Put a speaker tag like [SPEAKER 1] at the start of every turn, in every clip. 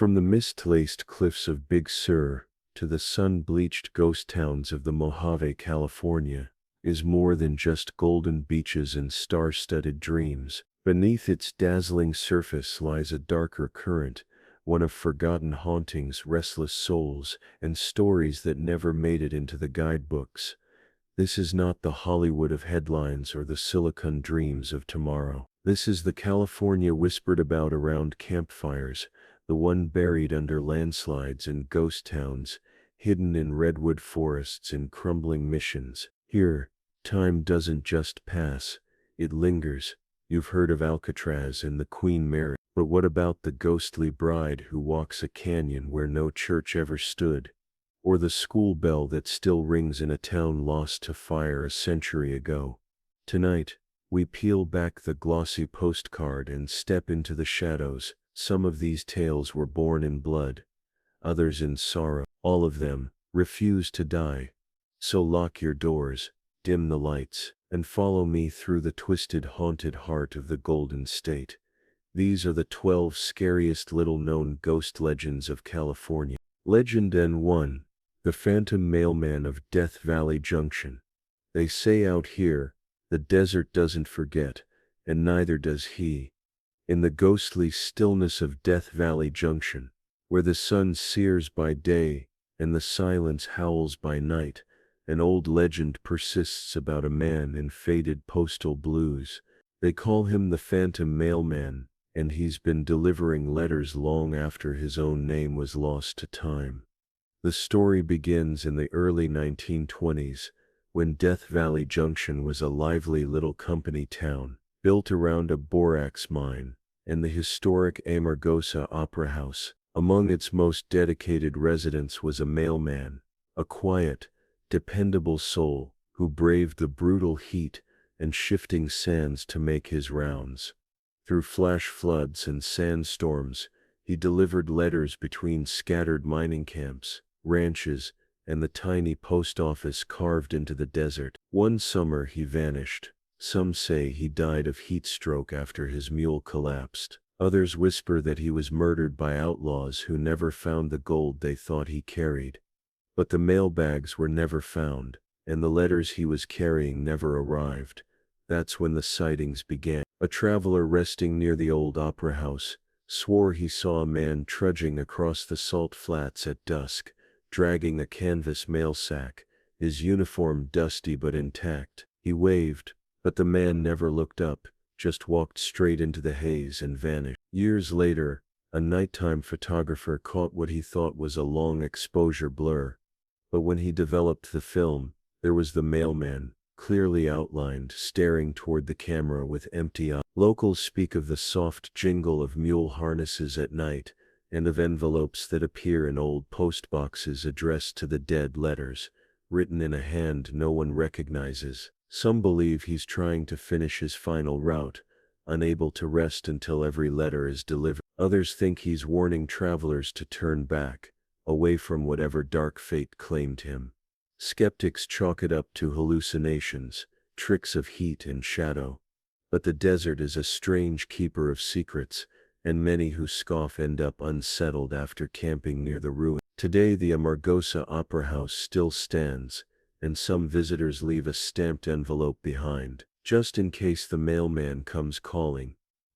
[SPEAKER 1] From the mist-laced cliffs of Big Sur to the sun-bleached ghost towns of the Mojave, California, is more than just golden beaches and star-studded dreams. Beneath its dazzling surface lies a darker current, one of forgotten hauntings, restless souls, and stories that never made it into the guidebooks. This is not the Hollywood of headlines or the Silicon dreams of tomorrow. This is the California whispered about around campfires, the one buried under landslides and ghost towns, hidden in redwood forests and crumbling missions. Here, time doesn't just pass, it lingers. You've heard of Alcatraz and the Queen Mary, but what about the ghostly bride who walks a canyon where no church ever stood? Or the school bell that still rings in a town lost to fire a century ago? Tonight, we peel back the glossy postcard and step into the shadows. Some of these tales were born in blood, others in sorrow. All of them refuse to die. So lock your doors, dim the lights, and follow me through the twisted, haunted heart of the Golden State. These are the 12 scariest little-known ghost legends of California. Legend N1, the Phantom Mailman of Death Valley Junction. They say out here, the desert doesn't forget, and neither does he. In the ghostly stillness of Death Valley Junction, where the sun sears by day and the silence howls by night, an old legend persists about a man in faded postal blues. They call him the Phantom Mailman, and he's been delivering letters long after his own name was lost to time. The story begins in the early 1920s, when Death Valley Junction was a lively little company town, built around a borax mine, and the historic Amargosa Opera House. Among its most dedicated residents was a mailman, a quiet, dependable soul who braved the brutal heat and shifting sands to make his rounds. Through flash floods and sandstorms, he delivered letters between scattered mining camps, ranches, and the tiny post office carved into the desert. One summer he vanished. Some say he died of heat stroke after his mule collapsed. Others whisper that he was murdered by outlaws who never found the gold they thought he carried. But the mailbags were never found, and the letters he was carrying never arrived. That's when the sightings began. A traveler resting near the old opera house swore he saw a man trudging across the salt flats at dusk, dragging a canvas mail sack, his uniform dusty but intact. He waved, but the man never looked up, just walked straight into the haze and vanished. Years later, a nighttime photographer caught what he thought was a long exposure blur. But when he developed the film, there was the mailman, clearly outlined, staring toward the camera with empty eyes. Locals speak of the soft jingle of mule harnesses at night, and of envelopes that appear in old postboxes addressed to the dead, letters written in a hand no one recognizes. Some believe he's trying to finish his final route, unable to rest until every letter is delivered. Others think he's warning travelers to turn back, away from whatever dark fate claimed him. Skeptics chalk it up to hallucinations, tricks of heat and shadow. But the desert is a strange keeper of secrets, and many who scoff end up unsettled after camping near the ruin. Today the Amargosa Opera House still stands, and some visitors leave a stamped envelope behind, just in case the mailman comes calling.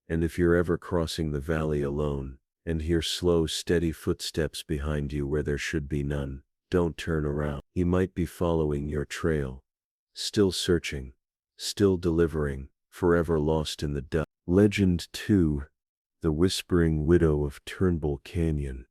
[SPEAKER 1] And if you're ever crossing the valley alone, and hear slow, steady footsteps behind you where there should be none, don't turn around. He might be following your trail. Still searching, still delivering, forever lost in the dust. Legend 2, the Whispering Widow of Turnbull Canyon.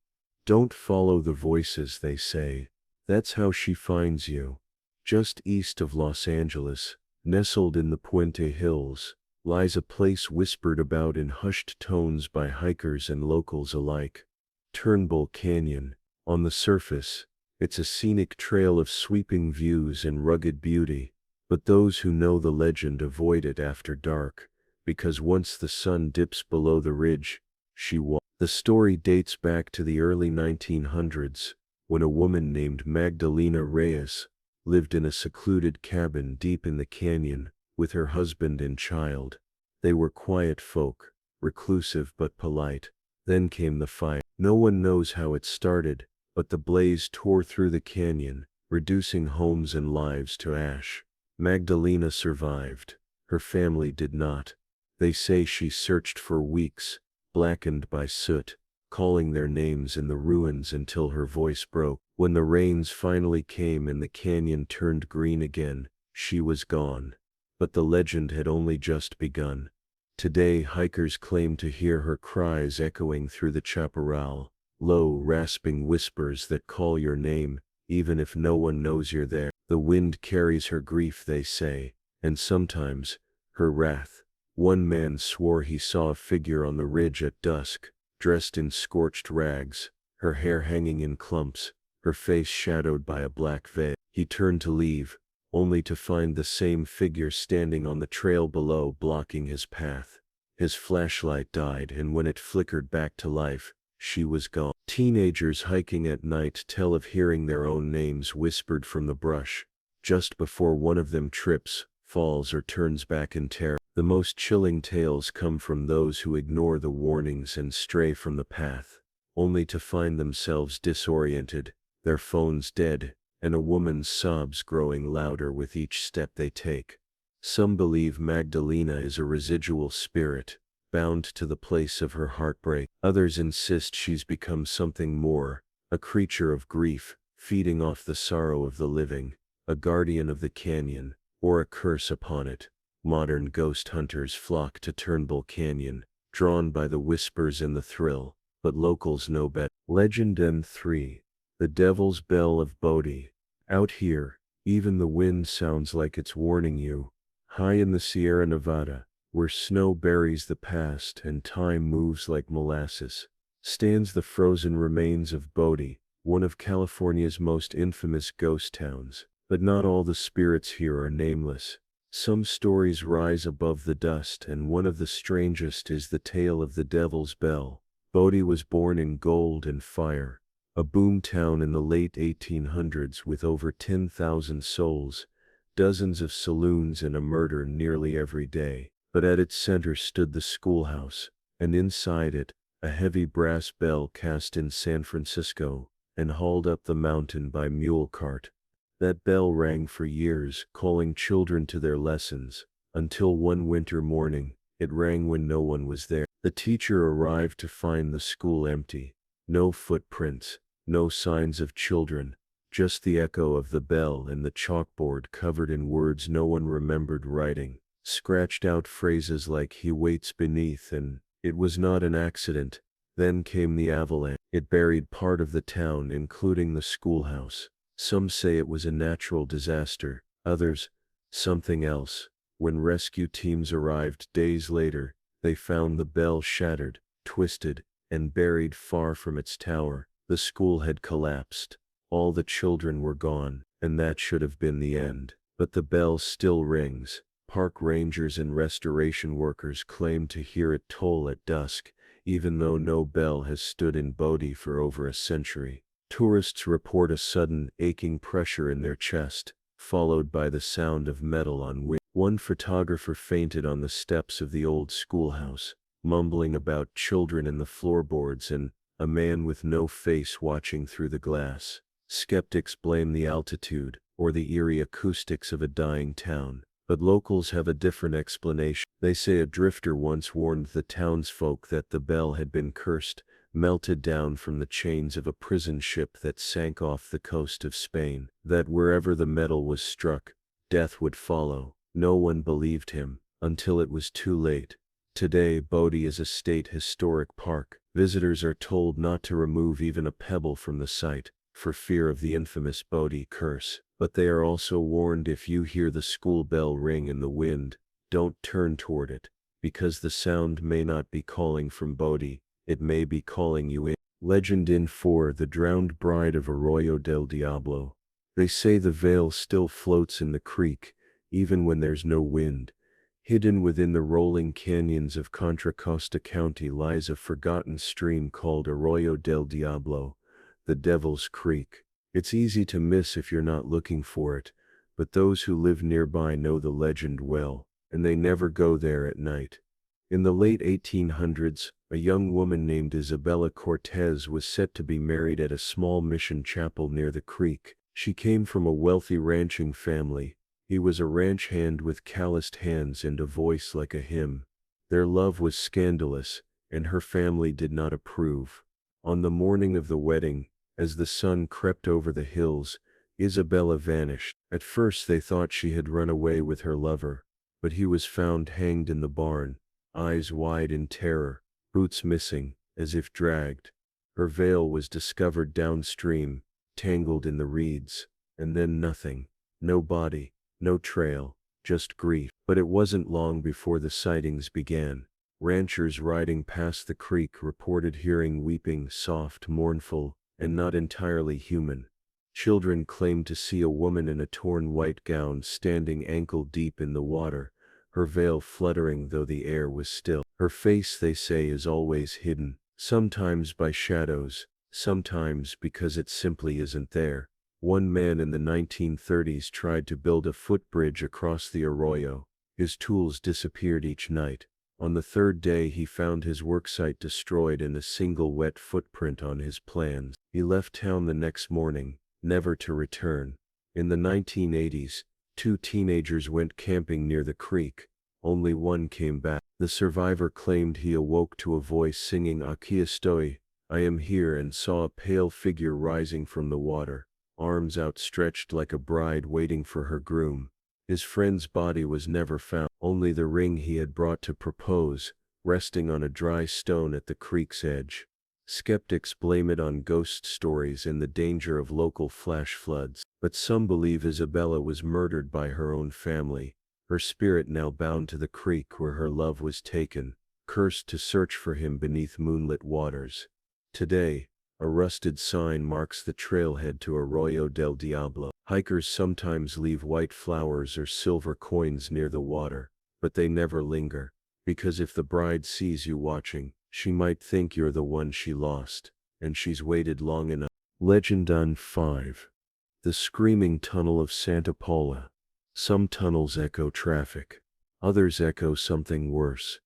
[SPEAKER 1] Don't follow the voices, they say. That's how she finds you. Just east of Los Angeles, nestled in the Puente Hills, lies a place whispered about in hushed tones by hikers and locals alike. Turnbull Canyon. On the surface, it's a scenic trail of sweeping views and rugged beauty, but those who know the legend avoid it after dark, because once the sun dips below the ridge, she walks. The story dates back to the early 1900s, when a woman named Magdalena Reyes lived in a secluded cabin deep in the canyon, with her husband and child. They were quiet folk, reclusive but polite. Then came the fire. No one knows how it started, but the blaze tore through the canyon, reducing homes and lives to ash. Magdalena survived. Her family did not. They say she searched for weeks, blackened by soot, calling their names in the ruins until her voice broke. When the rains finally came and the canyon turned green again, she was gone. But the legend had only just begun. Today hikers claim to hear her cries echoing through the chaparral, low, rasping whispers that call your name, even if no one knows you're there. The wind carries her grief, they say, and sometimes, her wrath. One man swore he saw a figure on the ridge at dusk, dressed in scorched rags, her hair hanging in clumps, her face shadowed by a black veil. He turned to leave, only to find the same figure standing on the trail below, blocking his path. His flashlight died, and when it flickered back to life, she was gone. Teenagers hiking at night tell of hearing their own names whispered from the brush, just before one of them trips, falls, or turns back in terror. The most chilling tales come from those who ignore the warnings and stray from the path, only to find themselves disoriented, their phones dead, and a woman's sobs growing louder with each step they take. Some believe Magdalena is a residual spirit, bound to the place of her heartbreak. Others insist she's become something more, a creature of grief, feeding off the sorrow of the living, a guardian of the canyon, or a curse upon it. Modern ghost hunters flock to Turnbull Canyon, drawn by the whispers and the thrill, but locals know better. Legend M3. The Devil's Bell of Bodie. Out here, even the wind sounds like it's warning you. High in the Sierra Nevada, where snow buries the past and time moves like molasses, stands the frozen remains of Bodie, one of California's most infamous ghost towns. But not all the spirits here are nameless. Some stories rise above the dust, and one of the strangest is the tale of the Devil's Bell. Bodie was born in gold and fire, a boom town in the late 1800s with over 10,000 souls, dozens of saloons, and a murder nearly every day. But at its center stood the schoolhouse, and inside it, a heavy brass bell cast in San Francisco, and hauled up the mountain by mule cart. That bell rang for years, calling children to their lessons, until one winter morning, it rang when no one was there. The teacher arrived to find the school empty. No footprints, no signs of children, just the echo of the bell and the chalkboard covered in words no one remembered writing. Scratched out phrases like "he waits beneath" and "it was not an accident." Then came the avalanche. It buried part of the town, including the schoolhouse. Some say it was a natural disaster, others, something else. When rescue teams arrived days later, they found the bell shattered, twisted, and buried far from its tower. The school had collapsed. All the children were gone, and that should have been the end. But the bell still rings. Park rangers and restoration workers claim to hear it toll at dusk, even though no bell has stood in Bodie for over a century. Tourists report a sudden, aching pressure in their chest, followed by the sound of metal on wing. One photographer fainted on the steps of the old schoolhouse, mumbling about children in the floorboards and a man with no face watching through the glass. Skeptics blame the altitude or the eerie acoustics of a dying town, but locals have a different explanation. They say a drifter once warned the townsfolk that the bell had been cursed, melted down from the chains of a prison ship that sank off the coast of Spain, that wherever the metal was struck, death would follow. No one believed him, until it was too late. Today, Bodie is a state historic park. Visitors are told not to remove even a pebble from the site, for fear of the infamous Bodie curse. But they are also warned if you hear the school bell ring in the wind, don't turn toward it, because the sound may not be calling from Bodie, it may be calling you in. Legend in 4. The Drowned Bride of Arroyo del Diablo. They say the veil still floats in the creek, even when there's no wind. Hidden within the rolling canyons of Contra Costa County lies a forgotten stream called Arroyo del Diablo, the Devil's Creek. It's easy to miss if you're not looking for it, but those who live nearby know the legend well, and they never go there at night. In the late 1800s, a young woman named Isabella Cortez was set to be married at a small mission chapel near the creek. She came from a wealthy ranching family. He was a ranch hand with calloused hands and a voice like a hymn. Their love was scandalous, and her family did not approve. On the morning of the wedding, as the sun crept over the hills, Isabella vanished. At first they thought she had run away with her lover, but he was found hanged in the barn, eyes wide in terror, boots missing, as if dragged. Her veil was discovered downstream, tangled in the reeds, and then nothing. No body, no trail, just grief. But it wasn't long before the sightings began. Ranchers riding past the creek reported hearing weeping, soft, mournful, and not entirely human. Children claimed to see a woman in a torn white gown standing ankle-deep in the water, her veil fluttering though the air was still. Her face, they say, is always hidden, sometimes by shadows, sometimes because it simply isn't there. One man in the 1930s tried to build a footbridge across the arroyo. His tools disappeared each night. On the third day he found his worksite destroyed and a single wet footprint on his plans. He left town the next morning, never to return. In the 1980s, 2 teenagers went camping near the creek. Only one came back. The survivor claimed he awoke to a voice singing "Aquí estoy, I am here," and saw a pale figure rising from the water, arms outstretched like a bride waiting for her groom. His friend's body was never found, only the ring he had brought to propose, resting on a dry stone at the creek's edge. Skeptics blame it on ghost stories and the danger of local flash floods, but some believe Isabella was murdered by her own family, her spirit now bound to the creek where her love was taken, cursed to search for him beneath moonlit waters. Today, a rusted sign marks the trailhead to Arroyo del Diablo. Hikers sometimes leave white flowers or silver coins near the water, but they never linger, because if the bride sees you watching, she might think you're the one she lost, and she's waited long enough. Legend on 5. The Screaming Tunnel of Santa Paula. Some tunnels echo traffic. Others echo something worse.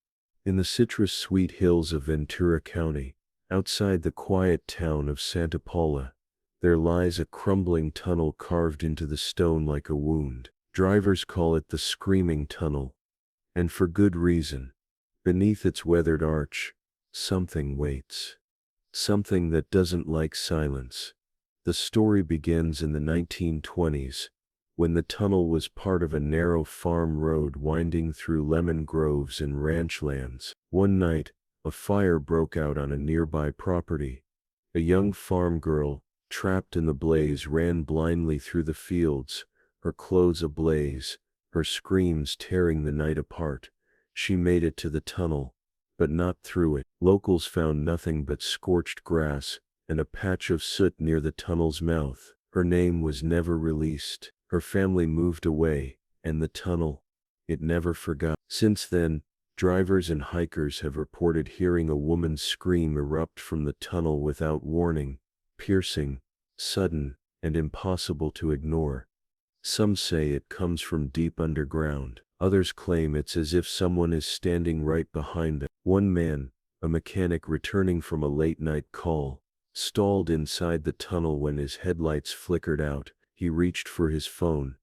[SPEAKER 1] In the citrus-sweet hills of Ventura County, outside the quiet town of Santa Paula, there lies a crumbling tunnel carved into the stone like a wound. Drivers call it the Screaming Tunnel. And for good reason. Beneath its weathered arch, something waits. Something that doesn't like silence. The story begins in the 1920s, when the tunnel was part of a narrow farm road winding through lemon groves and ranch lands. One night, a fire broke out on a nearby property. A young farm girl, trapped in the blaze, ran blindly through the fields, her clothes ablaze, her screams tearing the night apart. She made it to the tunnel, but not through it. Locals found nothing but scorched grass and a patch of soot near the tunnel's mouth. Her name was never released. Her family moved away, and the tunnel, it never forgot. Since then, drivers and hikers have reported hearing a woman's scream erupt from the tunnel without warning, piercing, sudden, and impossible to ignore. Some say it comes from deep underground. Others claim it's as if someone is standing right behind them. One man, a mechanic returning from a late-night call, stalled inside the tunnel when his headlights flickered out. He reached for his phone.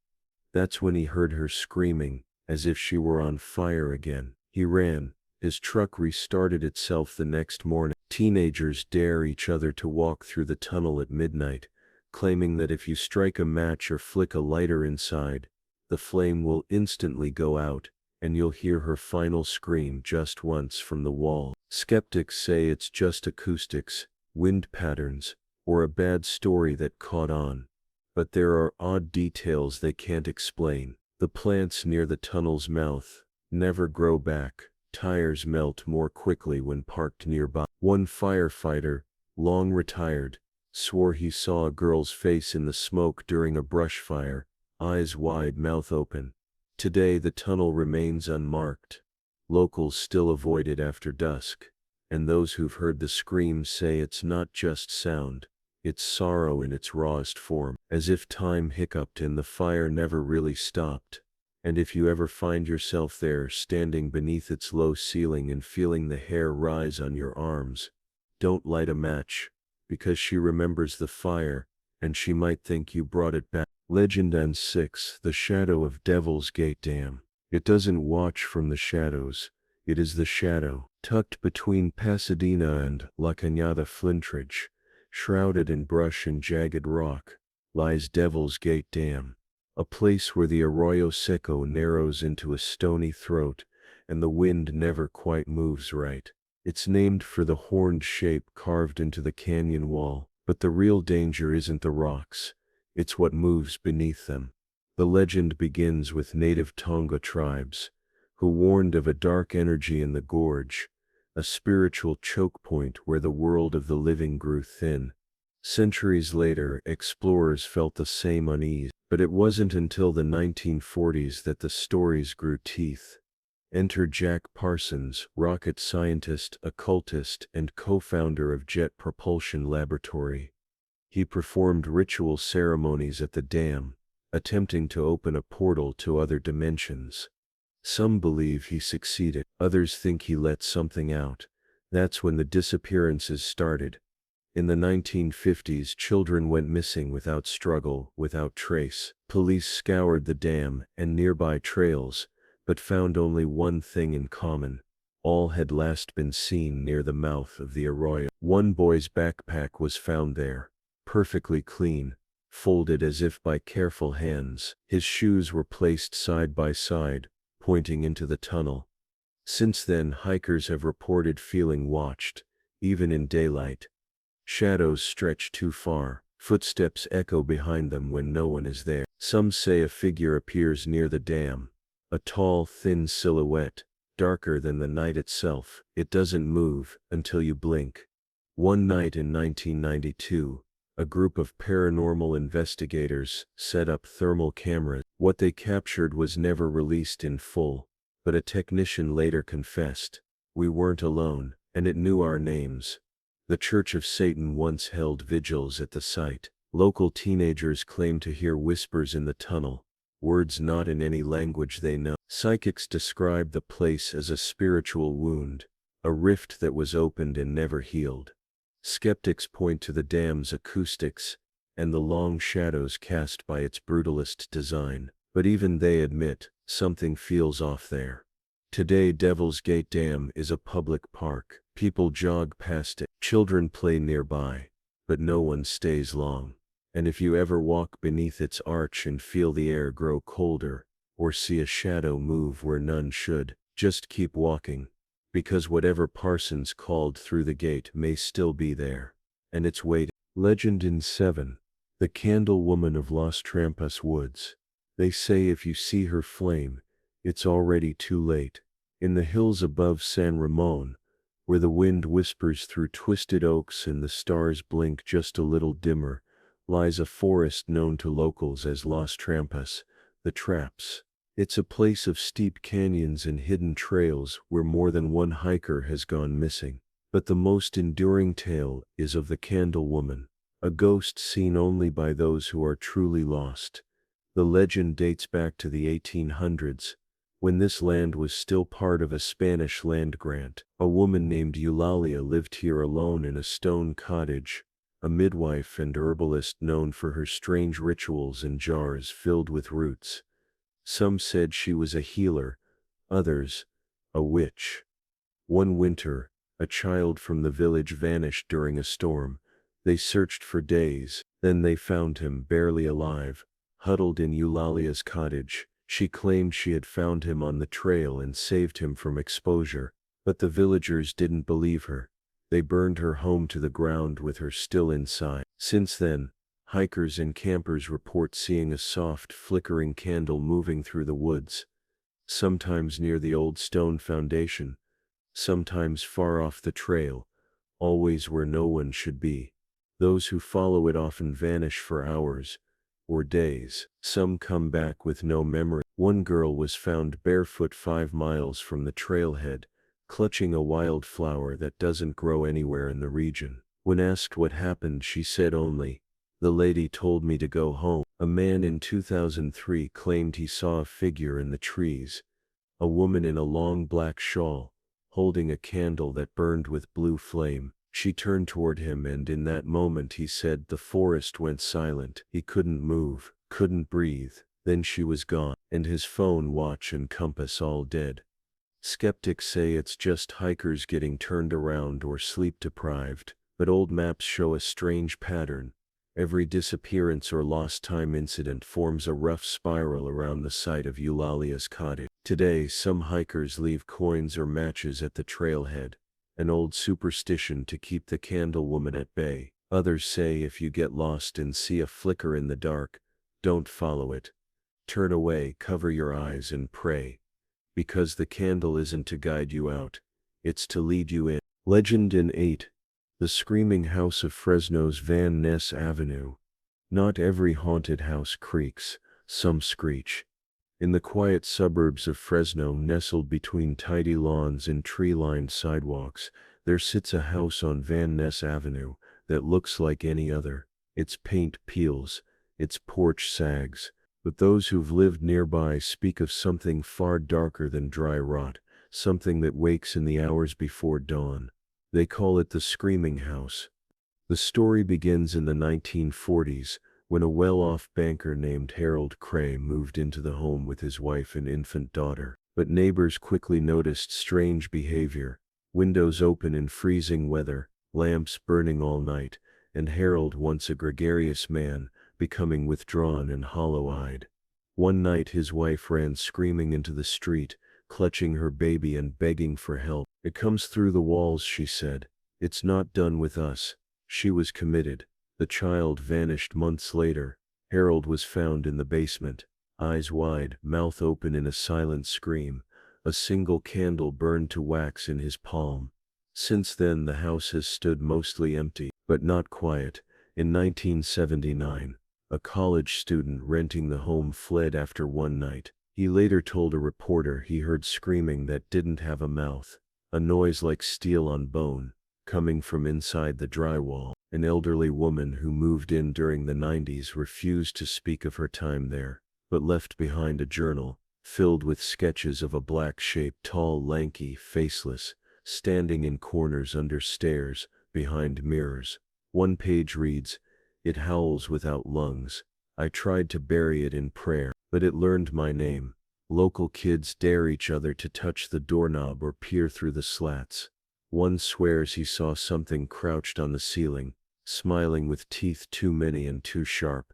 [SPEAKER 1] That's when he heard her screaming, as if she were on fire again. He ran. His truck restarted itself the next morning. Teenagers dare each other to walk through the tunnel at midnight, claiming that if you strike a match or flick a lighter inside, the flame will instantly go out, and you'll hear her final scream just once from the wall. Skeptics say it's just acoustics, wind patterns, or a bad story that caught on. But there are odd details they can't explain. The plants near the tunnel's mouth never grow back. Tires melt more quickly when parked nearby. One firefighter, long retired, swore he saw a girl's face in the smoke during a brush fire, eyes wide, mouth open. Today the tunnel remains unmarked. Locals still avoid it after dusk, and those who've heard the screams say it's not just sound, it's sorrow in its rawest form, as if time hiccuped and the fire never really stopped. And if you ever find yourself there, standing beneath its low ceiling and feeling the hair rise on your arms, don't light a match, because she remembers the fire, and she might think you brought it back. Legend and 6. The Shadow of Devil's Gate Dam. It doesn't watch from the shadows, it is the shadow. Tucked between Pasadena and La Cañada Flintridge, shrouded in brush and jagged rock, lies Devil's Gate Dam, a place where the Arroyo Seco narrows into a stony throat, and the wind never quite moves right. It's named for the horned shape carved into the canyon wall, but the real danger isn't the rocks, it's what moves beneath them. The legend begins with native Tonga tribes, who warned of a dark energy in the gorge, a spiritual choke point where the world of the living grew thin. Centuries later, explorers felt the same unease, but it wasn't until the 1940s that the stories grew teeth. Enter Jack Parsons, rocket scientist, occultist, and co-founder of Jet Propulsion Laboratory. He performed ritual ceremonies at the dam, attempting to open a portal to other dimensions. Some believe he succeeded, others think he let something out. That's when the disappearances started. In the 1950s, children went missing without struggle, without trace. Police scoured the dam and nearby trails, but found only one thing in common. All had last been seen near the mouth of the arroyo. One boy's backpack was found there, perfectly clean, folded as if by careful hands. His shoes were placed side by side, pointing into the tunnel. Since then, hikers have reported feeling watched, even in daylight. Shadows stretch too far, footsteps echo behind them when no one is there. Some say a figure appears near the dam, a tall, thin silhouette, darker than the night itself. It doesn't move until you blink. One night in 1992, a group of paranormal investigators set up thermal cameras. What they captured was never released in full, but a technician later confessed, "We weren't alone, and it knew our names." The Church of Satan once held vigils at the site. Local teenagers claim to hear whispers in the tunnel, words not in any language they know. Psychics describe the place as a spiritual wound, a rift that was opened and never healed. Skeptics point to the dam's acoustics and the long shadows cast by its brutalist design, but even they admit something feels off there. Today, Devil's Gate Dam is a public park. People jog past it, children play nearby, but no one stays long. And if you ever walk beneath its arch and feel the air grow colder, or see a shadow move where none should, just keep walking, because whatever Parsons called through the gate may still be there, and it's waiting. Legend in 7. The Candle Woman of Las Trampas Woods. They say if you see her flame, it's already too late. In the hills above San Ramon, where the wind whispers through twisted oaks and the stars blink just a little dimmer, lies a forest known to locals as Las Trampas, the Traps. It's a place of steep canyons and hidden trails where more than one hiker has gone missing. But the most enduring tale is of the Candle Woman, a ghost seen only by those who are truly lost. The legend dates back to the 1800s, when this land was still part of a Spanish land grant. A woman named Eulalia lived here alone in a stone cottage, a midwife and herbalist known for her strange rituals and jars filled with roots. Some said she was a healer, others, a witch. One winter, a child from the village vanished during a storm. They searched for days, then they found him barely alive, huddled in Eulalia's cottage. She claimed she had found him on the trail and saved him from exposure, but the villagers didn't believe her. They burned her home to the ground with her still inside. Since then, hikers and campers report seeing a soft, flickering candle moving through the woods, sometimes near the old stone foundation, sometimes far off the trail, always where no one should be. Those who follow it often vanish for hours or days. Some come back with no memory. One girl was found barefoot 5 miles from the trailhead, clutching a wildflower that doesn't grow anywhere in the region. When asked what happened, she said only, The lady told me to go home. A man in 2003 claimed he saw a figure in the trees, a woman in a long black shawl, holding a candle that burned with blue flame. She turned toward him, and in that moment he said the forest went silent. He couldn't move, couldn't breathe. Then she was gone, and his phone, watch, and compass all dead. Skeptics say it's just hikers getting turned around or sleep deprived, but old maps show a strange pattern. Every disappearance or lost time incident forms a rough spiral around the site of Eulalia's cottage. Today, some hikers leave coins or matches at the trailhead, an old superstition to keep the candle woman at bay. Others say if you get lost and see a flicker in the dark, don't follow it. Turn away, cover your eyes, and pray. Because the candle isn't to guide you out, it's to lead you in. Legend in 8. The Screaming House of Fresno's Van Ness Avenue. Not every haunted house creaks, some screech. In the quiet suburbs of Fresno, nestled between tidy lawns and tree-lined sidewalks, there sits a house on Van Ness Avenue that looks like any other. Its paint peels, its porch sags, but those who've lived nearby speak of something far darker than dry rot, something that wakes in the hours before dawn. They call it the Screaming House. The story begins in the 1940s, when a well-off banker named Harold Cray moved into the home with his wife and infant daughter. But neighbors quickly noticed strange behavior: windows open in freezing weather, lamps burning all night, and Harold, once a gregarious man, becoming withdrawn and hollow-eyed. One night his wife ran screaming into the street, clutching her baby and begging for help. "It comes through the walls," she said. "It's not done with us." She was committed. The child vanished months later. Harold was found in the basement, eyes wide, mouth open in a silent scream, a single candle burned to wax in his palm. Since then the house has stood mostly empty, but not quiet. In 1979, a college student renting the home fled after one night. He later told a reporter he heard screaming that didn't have a mouth, a noise like steel on bone, coming from inside the drywall. An elderly woman who moved in during the 90s refused to speak of her time there, but left behind a journal filled with sketches of a black shape, tall, lanky, faceless, standing in corners under stairs, behind mirrors. One page reads, "It howls without lungs. I tried to bury it in prayer, but it learned my name." Local kids dare each other to touch the doorknob or peer through the slats. One swears he saw something crouched on the ceiling, smiling with teeth too many and too sharp.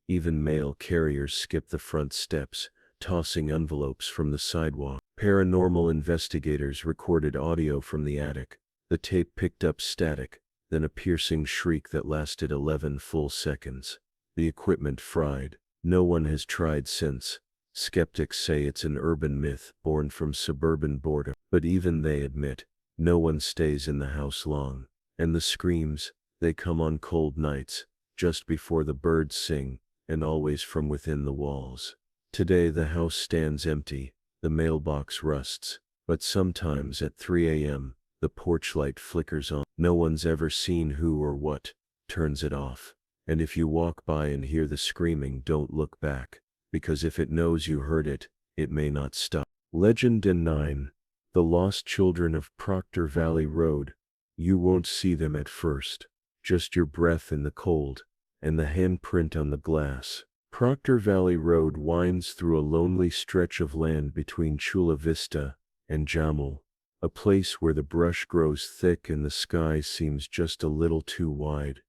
[SPEAKER 1] Even mail carriers skip the front steps, tossing envelopes from the sidewalk. Paranormal investigators recorded audio from the attic. The tape picked up static, then a piercing shriek that lasted 11 full seconds. The equipment fried. No one has tried since. Skeptics say it's an urban myth born from suburban boredom, but even they admit no one stays in the house long. And the screams, they come on cold nights, just before the birds sing, and always from within the walls. Today the house stands empty, the mailbox rusts, but sometimes at 3 a.m., the porch light flickers on. No one's ever seen who or what turns it off. And if you walk by and hear the screaming, don't look back, because if it knows you heard it, it may not stop. Legend in 9. The Lost Children of Proctor Valley Road. You won't see them at first, just your breath in the cold, and the handprint on the glass. Proctor Valley Road winds through a lonely stretch of land between Chula Vista and Jamul, a place where the brush grows thick and the sky seems just a little too wide.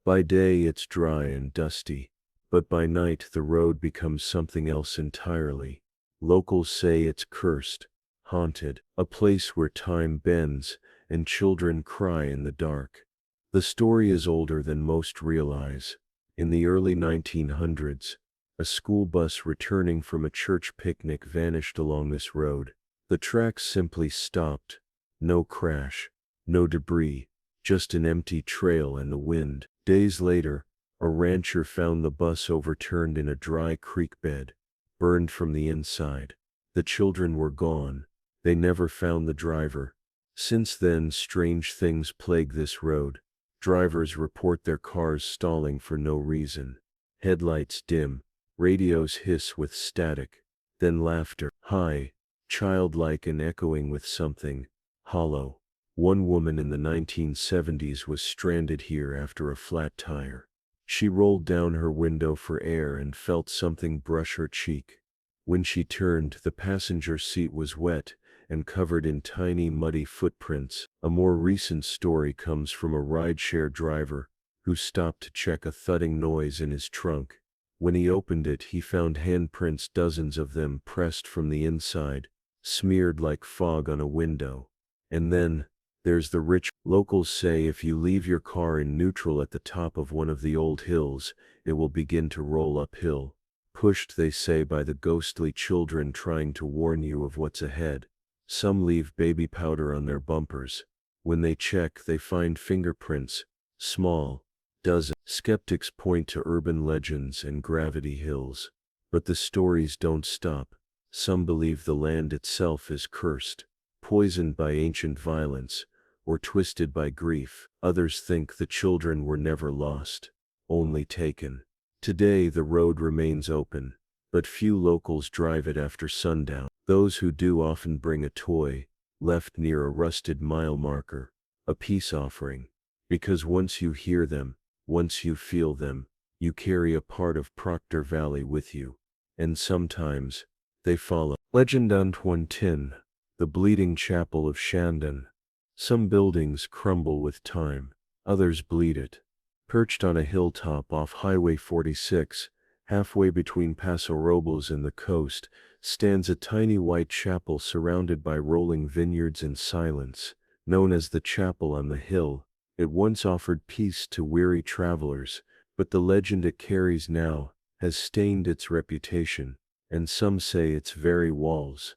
[SPEAKER 1] By day it's dry and dusty, but by night the road becomes something else entirely. Locals say it's cursed, haunted, a place where time bends and children cry in the dark. The story is older than most realize. In the early 1900s, a school bus returning from a church picnic vanished along this road. The tracks simply stopped. No crash, no debris, just an empty trail and the wind. Days later, a rancher found the bus overturned in a dry creek bed, burned from the inside. The children were gone. They never found the driver. Since then, strange things plague this road. Drivers report their cars stalling for no reason. Headlights dim, radios hiss with static, then laughter, high, childlike and echoing with something hollow. One woman in the 1970s was stranded here after a flat tire. She rolled down her window for air and felt something brush her cheek. When she turned, the passenger seat was wet and covered in tiny muddy footprints. A more recent story comes from a rideshare driver who stopped to check a thudding noise in his trunk. When he opened it, he found handprints, dozens of them pressed from the inside, smeared like fog on a window. And then, there's the rich. Locals say if you leave your car in neutral at the top of one of the old hills, it will begin to roll uphill. Pushed, they say, by the ghostly children trying to warn you of what's ahead. Some leave baby powder on their bumpers. When they check, they find fingerprints, small, dozen. Skeptics point to urban legends and gravity hills. But the stories don't stop. Some believe the land itself is cursed, poisoned by ancient violence, or twisted by grief. Others think the children were never lost, only taken. Today the road remains open, but few locals drive it after sundown. Those who do often bring a toy, left near a rusted mile marker, a peace offering. Because once you hear them, once you feel them, you carry a part of Proctor Valley with you. And sometimes, they follow. Legend on 110, the Bleeding Chapel of Shandon. Some buildings crumble with time, others bleed it. Perched on a hilltop off Highway 46, halfway between Paso Robles and the coast, stands a tiny white chapel surrounded by rolling vineyards and silence. Known as the Chapel on the Hill, it once offered peace to weary travelers, but the legend it carries now has stained its reputation, and some say its very walls.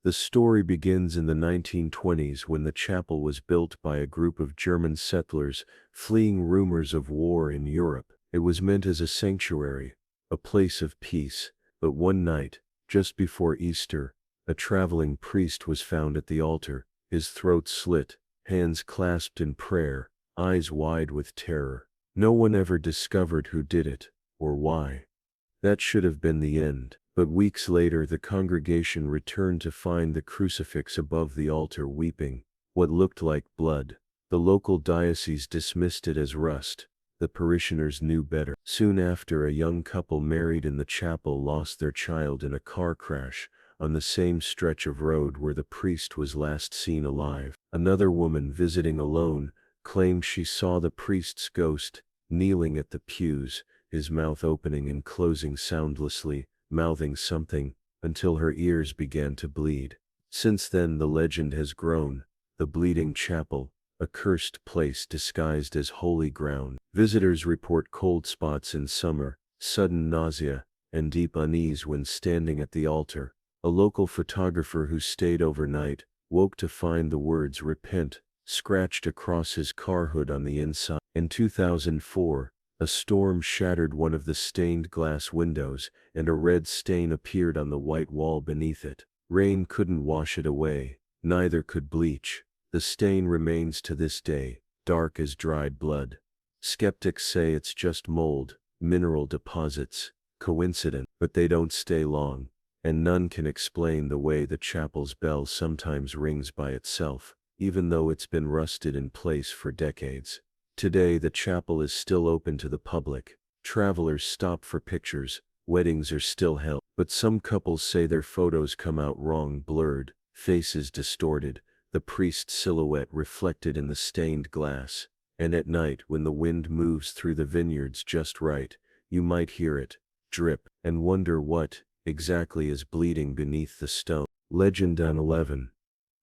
[SPEAKER 1] The story begins in the 1920s when the chapel was built by a group of German settlers fleeing rumors of war in Europe. It was meant as a sanctuary, a place of peace, but one night, just before Easter, a traveling priest was found at the altar, his throat slit, hands clasped in prayer, eyes wide with terror. No one ever discovered who did it, or why. That should have been the end. But weeks later the congregation returned to find the crucifix above the altar weeping, what looked like blood. The local diocese dismissed it as rust. The parishioners knew better. Soon after, a young couple married in the chapel lost their child in a car crash on the same stretch of road where the priest was last seen alive. Another woman visiting alone claimed she saw the priest's ghost kneeling at the pews, his mouth opening and closing soundlessly, mouthing something, until her ears began to bleed. Since then the legend has grown, the Bleeding Chapel, a cursed place disguised as holy ground. Visitors report cold spots in summer, sudden nausea, and deep unease when standing at the altar. A local photographer who stayed overnight woke to find the words "Repent" scratched across his car hood on the inside. In 2004, a storm shattered one of the stained glass windows, and a red stain appeared on the white wall beneath it. Rain couldn't wash it away, neither could bleach. The stain remains to this day, dark as dried blood. Skeptics say it's just mold, mineral deposits, coincidence, but they don't stay long, and none can explain the way the chapel's bell sometimes rings by itself, even though it's been rusted in place for decades. Today the chapel is still open to the public. Travelers stop for pictures, weddings are still held, but some couples say their photos come out wrong, blurred, faces distorted, the priest's silhouette reflected in the stained glass. And at night when the wind moves through the vineyards just right, you might hear it drip and wonder what exactly is bleeding beneath the stone. Legend on 11.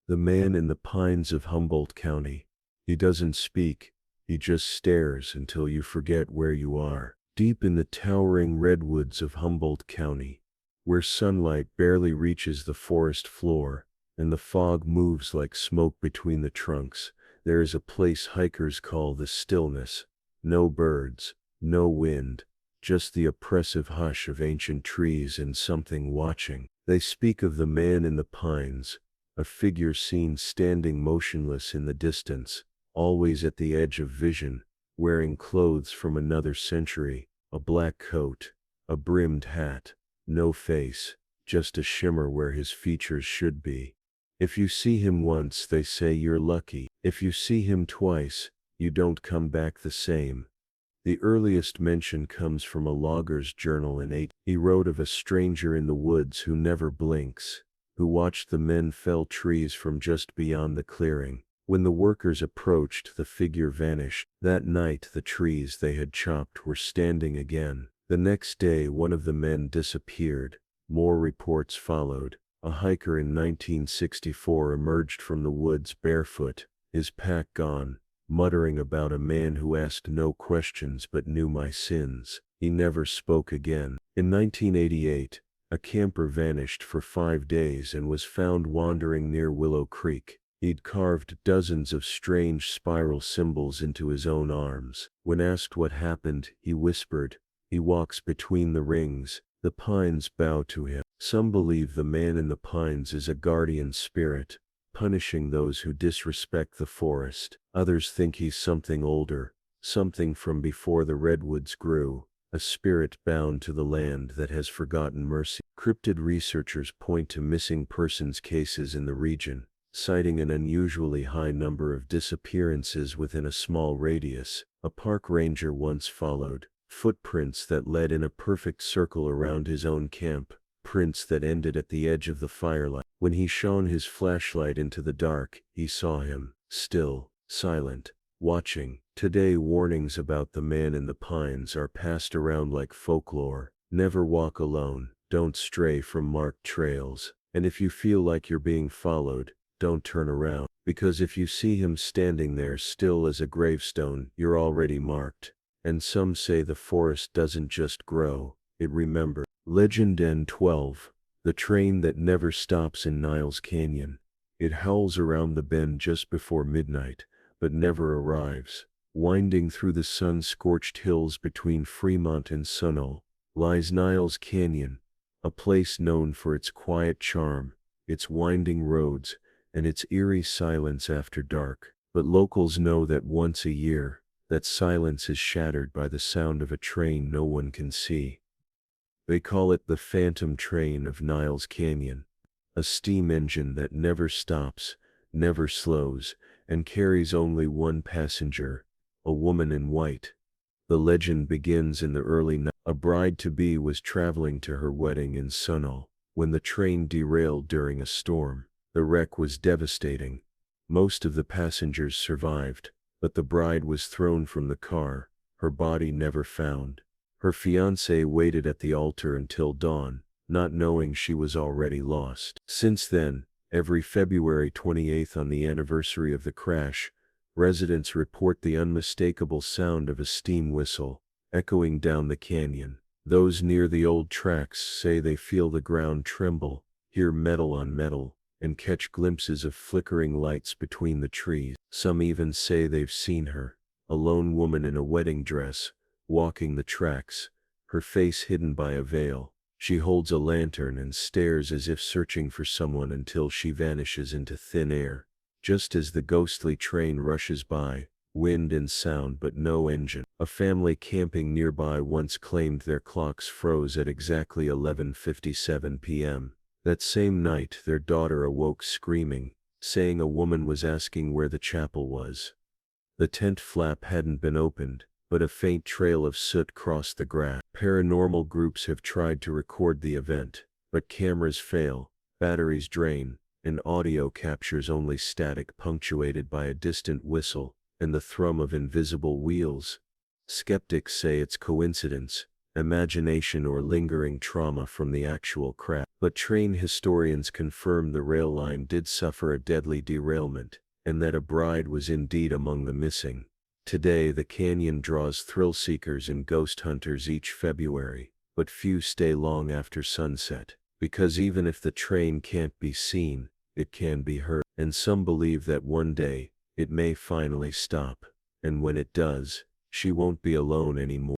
[SPEAKER 1] The man in the pines of Humboldt County. He doesn't speak. He just stares until you forget where you are. Deep in the towering redwoods of Humboldt County, where sunlight barely reaches the forest floor, and the fog moves like smoke between the trunks, there is a place hikers call the stillness. No birds, no wind, just the oppressive hush of ancient trees and something watching. They speak of the man in the pines, a figure seen standing motionless in the distance, always at the edge of vision, wearing clothes from another century, a black coat, a brimmed hat, no face, just a shimmer where his features should be. If you see him once, they say you're lucky. If you see him twice, you don't come back the same. The earliest mention comes from a logger's journal in 8. He wrote of a stranger in the woods who never blinks, who watched the men fell trees from just beyond the clearing. When the workers approached, the figure vanished. That night the trees they had chopped were standing again. The next day one of the men disappeared. More reports followed. A hiker in 1964 emerged from the woods barefoot, his pack gone, muttering about a man who asked no questions but knew my sins. He never spoke again. In 1988, a camper vanished for 5 days and was found wandering near Willow Creek. He'd carved dozens of strange spiral symbols into his own arms. When asked what happened, he whispered, "He walks between the rings. The pines bow to him." Some believe the man in the pines is a guardian spirit, punishing those who disrespect the forest. Others think he's something older, something from before the redwoods grew, a spirit bound to the land that has forgotten mercy. Cryptid researchers point to missing persons cases in the region, citing an unusually high number of disappearances within a small radius. A park ranger once followed footprints that led in a perfect circle around his own camp, prints that ended at the edge of the firelight. When he shone his flashlight into the dark, he saw him, still, silent, watching. Today warnings about the man in the pines are passed around like folklore. Never walk alone, don't stray from marked trails, and if you feel like you're being followed, don't turn around, because if you see him standing there still as a gravestone, you're already marked. And some say the forest doesn't just grow, it remembers. Legend N12, the train that never stops in Niles Canyon. It howls around the bend just before midnight, but never arrives. Winding through the sun-scorched hills between Fremont and Sunol, lies Niles Canyon, a place known for its quiet charm, its winding roads, and its eerie silence after dark. But locals know that once a year, that silence is shattered by the sound of a train no one can see. They call it the Phantom Train of Niles Canyon, a steam engine that never stops, never slows, and carries only one passenger, a woman in white. The legend begins in the early night. A bride-to-be was traveling to her wedding in Sunol when the train derailed during a storm. The wreck was devastating. Most of the passengers survived, but the bride was thrown from the car, her body never found. Her fiancé waited at the altar until dawn, not knowing she was already lost. Since then, every February 28th on the anniversary of the crash, residents report the unmistakable sound of a steam whistle, echoing down the canyon. Those near the old tracks say they feel the ground tremble, hear metal on metal, and catch glimpses of flickering lights between the trees. Some even say they've seen her, a lone woman in a wedding dress, walking the tracks, her face hidden by a veil. She holds a lantern and stares as if searching for someone until she vanishes into thin air. Just as the ghostly train rushes by, wind and sound but no engine. A family camping nearby once claimed their clocks froze at exactly 11:57 p.m. That same night their daughter awoke screaming, saying a woman was asking where the chapel was. The tent flap hadn't been opened, but a faint trail of soot crossed the grass. Paranormal groups have tried to record the event, but cameras fail, batteries drain, and audio captures only static punctuated by a distant whistle and the thrum of invisible wheels. Skeptics say it's coincidence, imagination, or lingering trauma from the actual crash. But train historians confirm the rail line did suffer a deadly derailment, and that a bride was indeed among the missing. Today the canyon draws thrill seekers and ghost hunters each February, but few stay long after sunset, because even if the train can't be seen, it can be heard. And some believe that one day, it may finally stop, and when it does, she won't be alone anymore.